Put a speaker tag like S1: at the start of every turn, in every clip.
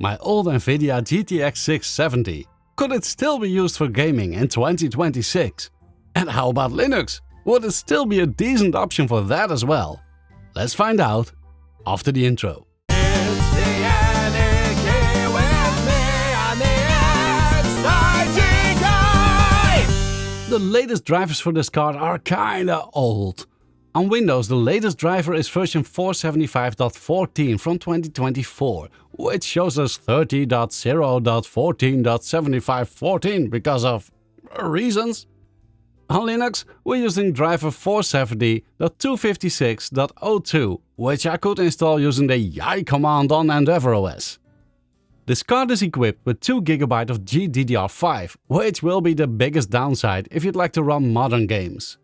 S1: My old NVIDIA GTX 670. Could it still be used for gaming in 2026? And how about Linux? Would it still be a decent option for that as well? Let's find out after the intro.
S2: It's the Anarchy with me on the exciting guy!
S1: The latest drivers for this card are kinda old. On Windows, the latest driver is version 475.14 from 2024, which shows us 30.0.14.7514 because of reasons. On Linux, we're using driver 470.256.02, which I could install using the yi command on EndeavourOS. This card is equipped with 2GB of GDDR5, which will be the biggest downside if you'd like to run modern games.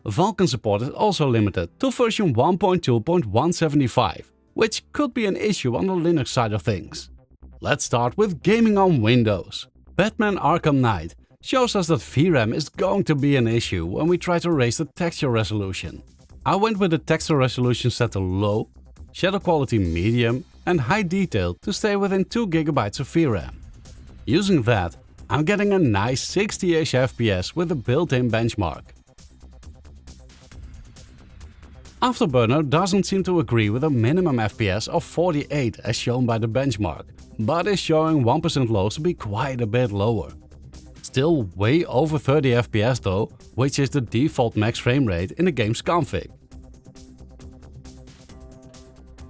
S1: Vulkan support is also limited to version 1.2.175, which could be an issue on the Linux side of things. Let's start with gaming on Windows. Batman Arkham Knight shows us that VRAM is going to be an issue when we try to raise the texture resolution. I went with the texture resolution set to low, shadow quality medium and high detail to stay within 2GB of VRAM. Using that, I'm getting a nice 60ish FPS with a built-in benchmark. Afterburner doesn't seem to agree with a minimum FPS of 48 as shown by the benchmark, but is showing 1% lows to be quite a bit lower. Still way over 30 FPS though, which is the default max frame rate in the game's config.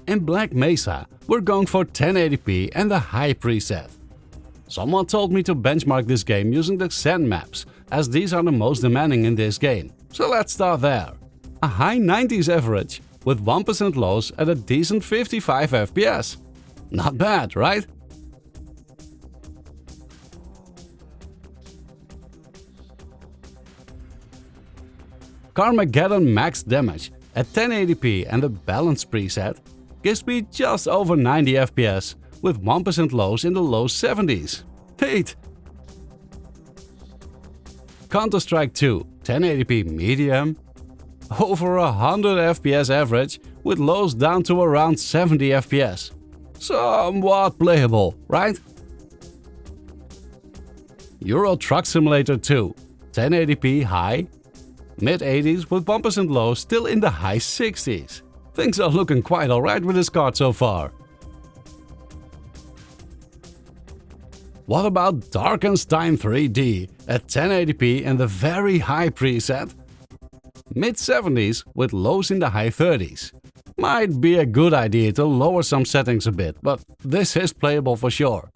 S1: In Black Mesa, we're going for 1080p and the high preset. Someone told me to benchmark this game using the Zen maps, as these are the most demanding in this game, so let's start there. A high 90s average with 1% lows at a decent 55 FPS. Not bad, right? Carmageddon Max Damage at 1080p and the Balance preset gives me just over 90 FPS with 1% lows in the low 70s. Heat! Counter-Strike 2 1080p medium, over 100 FPS average with lows down to around 70 FPS. Somewhat playable, right? Euro Truck Simulator 2 1080p high, mid-80s with 1% low still in the high 60s. Things are looking quite alright with this card so far. What about Darkenstein 3D at 1080p and the very high preset? Mid-70s with lows in the high 30s. Might be a good idea to lower some settings a bit, but this is playable for sure.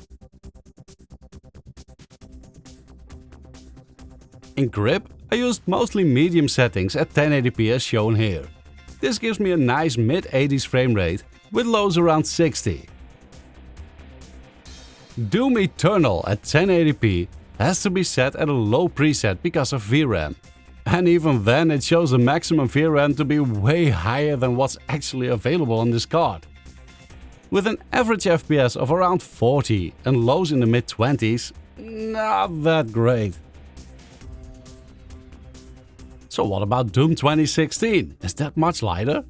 S1: In grip, I used mostly medium settings at 1080p as shown here. This gives me a nice mid-80s frame rate with lows around 60. Doom Eternal at 1080p has to be set at a low preset because of VRAM. And even then it shows the maximum VRAM to be way higher than what's actually available on this card. With an average FPS of around 40 and lows in the mid-20s, not that great. So what about Doom 2016? Is that much lighter?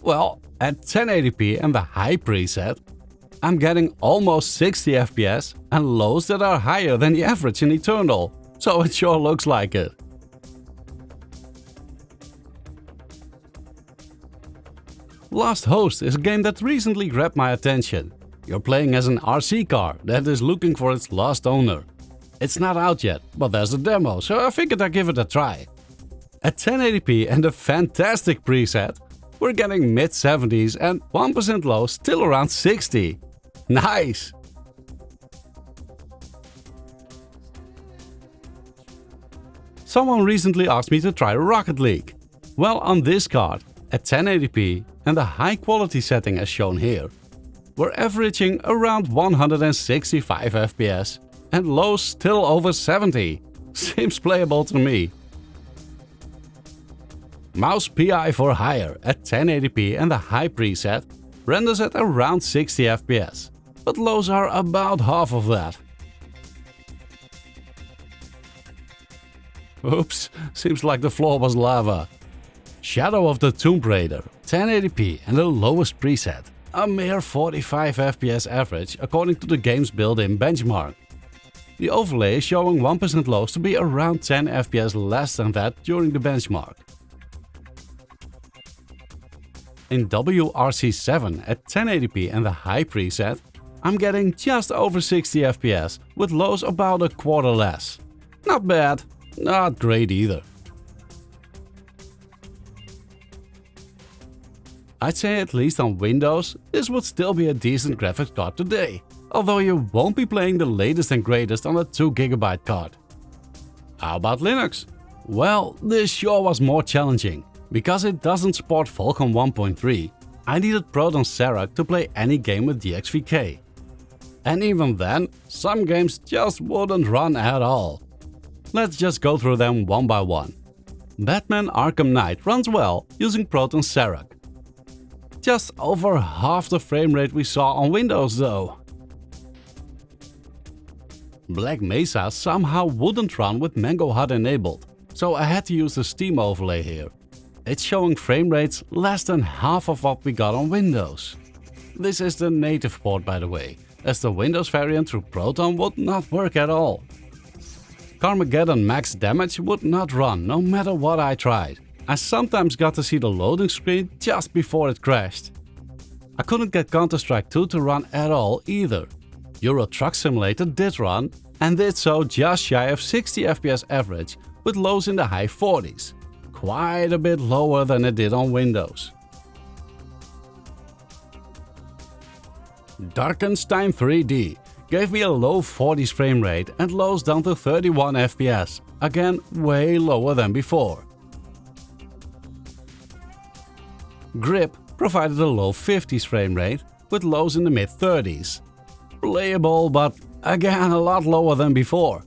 S1: Well, at 1080p and the high preset, I'm getting almost 60 FPS and lows that are higher than the average in Eternal, so it sure looks like it. Last Host is a game that recently grabbed my attention. You're playing as an RC car that is looking for its lost owner. It's not out yet, but there's a demo, so I figured I'd give it a try. At 1080p and a fantastic preset, we're getting mid-70s and 1% low still around 60. Nice! Someone recently asked me to try Rocket League. Well, on this card, at 1080p and the high quality setting as shown here, we're averaging around 165 FPS and lows still over 70. Seems playable to me. Mouse PI for Hire at 1080p and the high preset renders at around 60 FPS, but lows are about half of that. Oops, seems like the floor was lava. Shadow of the Tomb Raider 1080p and the lowest preset a mere 45 FPS average according to the game's built-in benchmark. The overlay is showing 1% lows to be around 10 FPS less than that during the benchmark. In WRC7 at 1080p and the high preset, I'm getting just over 60 FPS with lows about a quarter less. Not bad, not great either. I'd say at least on Windows, this would still be a decent graphics card today, although you won't be playing the latest and greatest on a 2GB card. How about Linux? Well, this sure was more challenging. Because it doesn't support Vulkan 1.3, I needed Proton Serac to play any game with DXVK. And even then, some games just wouldn't run at all. Let's just go through them one by one. Batman Arkham Knight runs well using Proton Serac. Just over half the frame rate we saw on Windows though. Black Mesa somehow wouldn't run with Mango HUD enabled, so I had to use the Steam overlay here. It's showing frame rates less than half of what we got on Windows. This is the native port by the way, as the Windows variant through Proton would not work at all. Carmageddon Max Damage would not run no matter what I tried. I sometimes got to see the loading screen just before it crashed. I couldn't get Counter-Strike 2 to run at all either. Euro Truck Simulator did run, and did so just shy of 60 FPS average with lows in the high 40s. Quite a bit lower than it did on Windows. Darkenstein 3D gave me a low 40s frame rate and lows down to 31 FPS, again way lower than before. Grip provided a low 50s frame rate with lows in the mid 30s. Playable, but again a lot lower than before.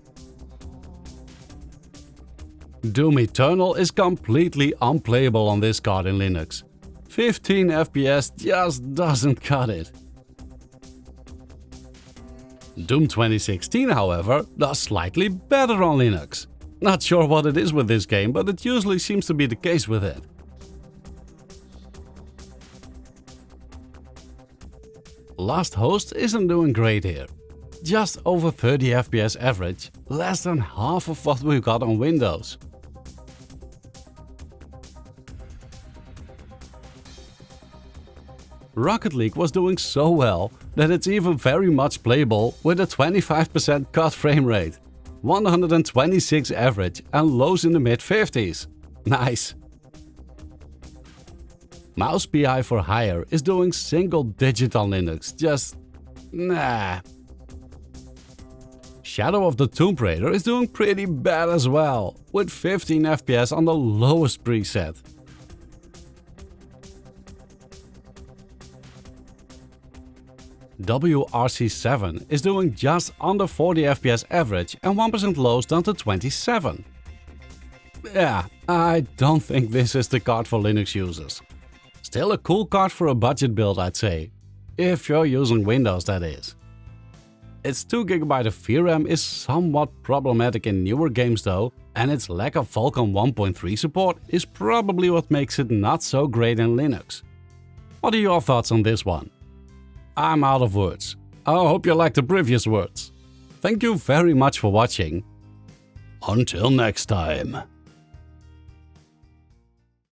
S1: Doom Eternal is completely unplayable on this card in Linux. 15 FPS just doesn't cut it. Doom 2016, however, does slightly better on Linux. Not sure what it is with this game, but it usually seems to be the case with it. Last Host isn't doing great here. Just over 30 FPS average, less than half of what we got on Windows. Rocket League was doing so well that it's even very much playable with a 25% cut frame rate, 126 average and lows in the mid 50s. Nice! Mouse PI for Hire is doing single digit on Linux, just nah. Shadow of the Tomb Raider is doing pretty bad as well, with 15 FPS on the lowest preset. WRC7 is doing just under 40 FPS average and 1% lows down to 27. Yeah, I don't think this is the card for Linux users. Still a cool card for a budget build, I'd say. If you're using Windows, that is. Its 2GB of VRAM is somewhat problematic in newer games though, and its lack of Vulkan 1.3 support is probably what makes it not so great in Linux. What are your thoughts on this one? I'm out of words. I hope you liked the previous words. Thank you very much for watching. Until next time.